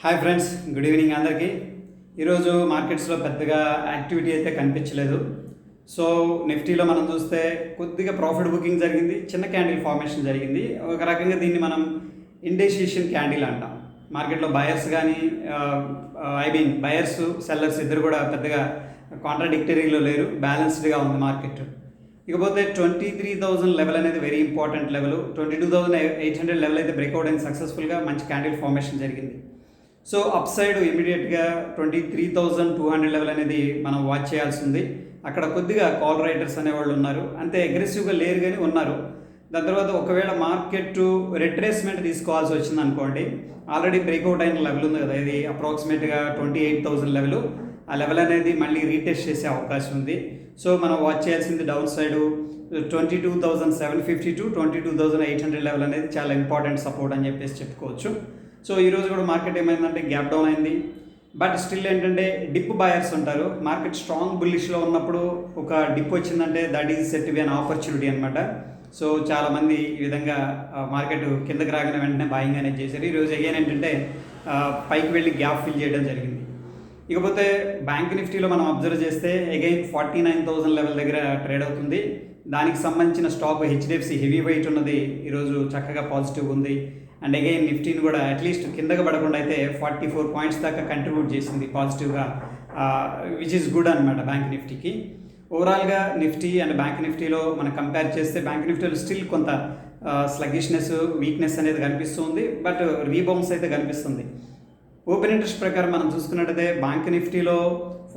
Hi friends, good evening అందరికీ. ఈరోజు మార్కెట్స్లో పెద్దగా యాక్టివిటీ అయితే కనిపించలేదు. సో నిఫ్టీలో మనం చూస్తే కొద్దిగా ప్రాఫిట్ బుకింగ్ జరిగింది, చిన్న క్యాండిల్ ఫార్మేషన్ జరిగింది. ఒక రకంగా దీన్ని మనం ఇండెసిషన్ క్యాండిల్ అంటాం. మార్కెట్లో బయర్స్ కానీ బయర్స్ సెల్లర్స్ ఇద్దరు కూడా పెద్దగా కాంట్రాడిక్టరీలో లేరు, బ్యాలెన్స్డ్గా ఉంది మార్కెట్. ఇకపోతే 23,000 లెవెల్ అనేది వెరీ ఇంపార్టెంట్ లెవెల్. 22,800 లెవెల్ అయితే బ్రేక్అవుట్ అయింది సక్సెస్ఫుల్గా, మంచి క్యాండిల్ ఫార్మేషన్ జరిగింది. సో అప్ సైడ్ ఇమీడియట్గా 23,200 లెవెల్ అనేది మనం వాచ్ చేయాల్సి ఉంది. అక్కడ కొద్దిగా కాల్ రైటర్స్ అనేవాళ్ళు ఉన్నారు, అంతే అగ్రెసివ్గా లేరు కానీ ఉన్నారు. దాని తర్వాత ఒకవేళ మార్కెట్ రిట్రేస్మెంట్ తీసుకోవాల్సి వచ్చింది అనుకోండి, ఆల్రెడీ బ్రేక్అవుట్ అయిన లెవెల్ ఉంది కదా, ఇది అప్రాక్సిమేట్గా 28,000 లెవెల్. ఆ లెవెల్ అనేది మళ్ళీ రీటెస్ట్ చేసే అవకాశం ఉంది. సో మనం వాచ్ చేయాల్సింది డౌన్ సైడ్ 22,750 టు 22,800 లెవెల్ అనేది చాలా ఇంపార్టెంట్ సపోర్ట్ అని చెప్పేసి చెప్పుకోవచ్చు. సో ఈరోజు కూడా మార్కెట్ ఏమైందంటే గ్యాప్ డౌన్ అయింది. బట్ స్టిల్ ఏంటంటే డిప్ బయర్స్ ఉంటారు. మార్కెట్ స్ట్రాంగ్ బుల్లిష్లో ఉన్నప్పుడు ఒక డిప్ వచ్చిందంటే that is set to be an opportunity అనమాట. సో చాలామంది ఈ విధంగా మార్కెట్ కిందకి రాగానే వెంటనే బాయింగ్ అనేది చేశారు. ఈరోజు అగైన్ ఏంటంటే పైకి వెళ్ళి గ్యాప్ ఫిల్ చేయడం జరిగింది. ఇకపోతే బ్యాంక్ నిఫ్టీలో మనం అబ్జర్వ్ చేస్తే అగైన్ 49,000 లెవెల్ దగ్గర ట్రేడ్ అవుతుంది. దానికి సంబంధించిన స్టాక్ హెచ్డిఎఫ్సి హెవీ వెయిట్ ఉన్నది ఈరోజు చక్కగా పాజిటివ్ ఉంది. అండ్ అగైన్ నిఫ్టీని కూడా అట్లీస్ట్ కిందకి పడకుండా అయితే 44 పాయింట్స్ దాకా కంట్రిబ్యూట్ చేసింది పాజిటివ్గా, విచ్ ఈస్ గుడ్ అనమాట బ్యాంక్ నిఫ్టీకి. ఓవరాల్గా నిఫ్టీ అండ్ బ్యాంక్ నిఫ్టీలో మనం కంపేర్ చేస్తే బ్యాంక్ నిఫ్టీలో స్టిల్ కొంత స్లగ్గిష్నెస్, వీక్నెస్ అనేది కనిపిస్తుంది. బట్ రీబౌన్స్ అయితే కనిపిస్తుంది. ఓపెన్ ఇంట్రెస్ట్ ప్రకారం మనం చూసుకున్నట్టయితే బ్యాంక్ నిఫ్టీలో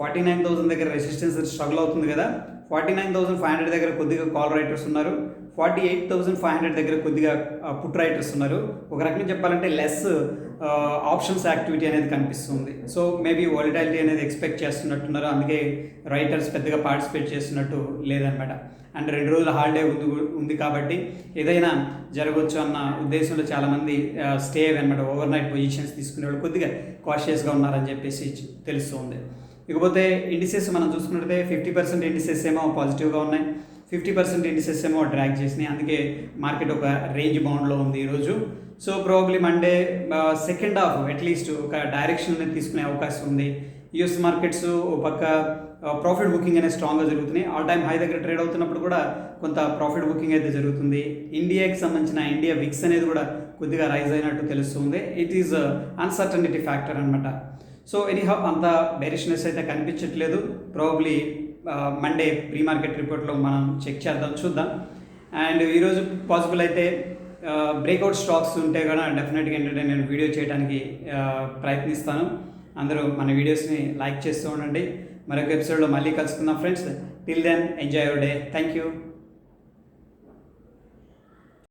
49,000 దగ్గర రెసిస్టెన్స్ స్ట్రగుల్ అవుతుంది కదా, 49,500 దగ్గర కొద్దిగా కాల్ రైటర్స్ ఉన్నారు, 48,500 దగ్గర కొద్దిగా పుట్ రైటర్స్ ఉన్నారు. ఒక రకంగా చెప్పాలంటే లెస్ ఆప్షన్స్ యాక్టివిటీ అనేది కనిపిస్తుంది. సో మేబీ వాలిటాలిటీ అనేది ఎక్స్పెక్ట్ చేస్తున్నట్టున్నారు, అందుకే రైటర్స్ పెద్దగా పార్టిసిపేట్ చేస్తున్నట్టు లేదనమాట. అండ్ 2 రోజుల హాలిడే ఉంది కాబట్టి ఏదైనా జరగవచ్చు అన్న ఉద్దేశంలో చాలామంది స్టే అనమాట, ఓవర్ నైట్ పొజిషన్స్ తీసుకునే వాళ్ళు కొద్దిగా కాషియస్గా ఉన్నారని చెప్పేసి తెలుస్తుంది. ఇకపోతే ఇండిసెస్ మనం చూసుకున్నట్లయితే 50% ఇండిసెస్ ఏమో పాజిటివ్గా ఉన్నాయి, 50% ఇండిసెస్ ఏమో డ్రాగ్ చేసినాయి. అందుకే మార్కెట్ ఒక రేంజ్ బౌండ్లో ఉంది ఈరోజు. So probably Monday second half at least ఒక డైరెక్షన్ అనేది తీసుకునే అవకాశం ఉంది. యూఎస్ మార్కెట్స్ ఒక పక్క ప్రాఫిట్ బుకింగ్ అనేది స్ట్రాంగ్గా జరుగుతున్నాయి. ఆల్ టైమ్ హై దగ్గర ట్రేడ్ అవుతున్నప్పుడు కూడా కొంత ప్రాఫిట్ బుకింగ్ అయితే జరుగుతుంది. ఇండియాకి సంబంధించిన ఇండియా విక్స్ అనేది కూడా కొద్దిగా రైజ్ అయినట్టు తెలుస్తుంది. ఇట్ ఈజ్ అన్సర్టనిటీ ఫ్యాక్టర్ అనమాట. సో ఎనీహౌ అంత బెరిష్నెస్ అయితే కనిపించట్లేదు. ప్రాబబ్లీ మండే ప్రీ మార్కెట్ రిపోర్ట్లో మనం చెక్ చేద్దాం, చూద్దాం. అండ్ ఈరోజు పాసిబుల్ అయితే బ్రేక్అవుట్ స్టాక్స్ ఉంటే కూడా డెఫినెట్గా ఏంటంటే నేను వీడియో చేయడానికి ప్రయత్నిస్తాను. అందరూ మన వీడియోస్ని లైక్ చేస్తూ ఉండండి. మరొక ఎపిసోడ్లో మళ్ళీ కలుసుకుందాం friends. Till then enjoy your day. Thank you.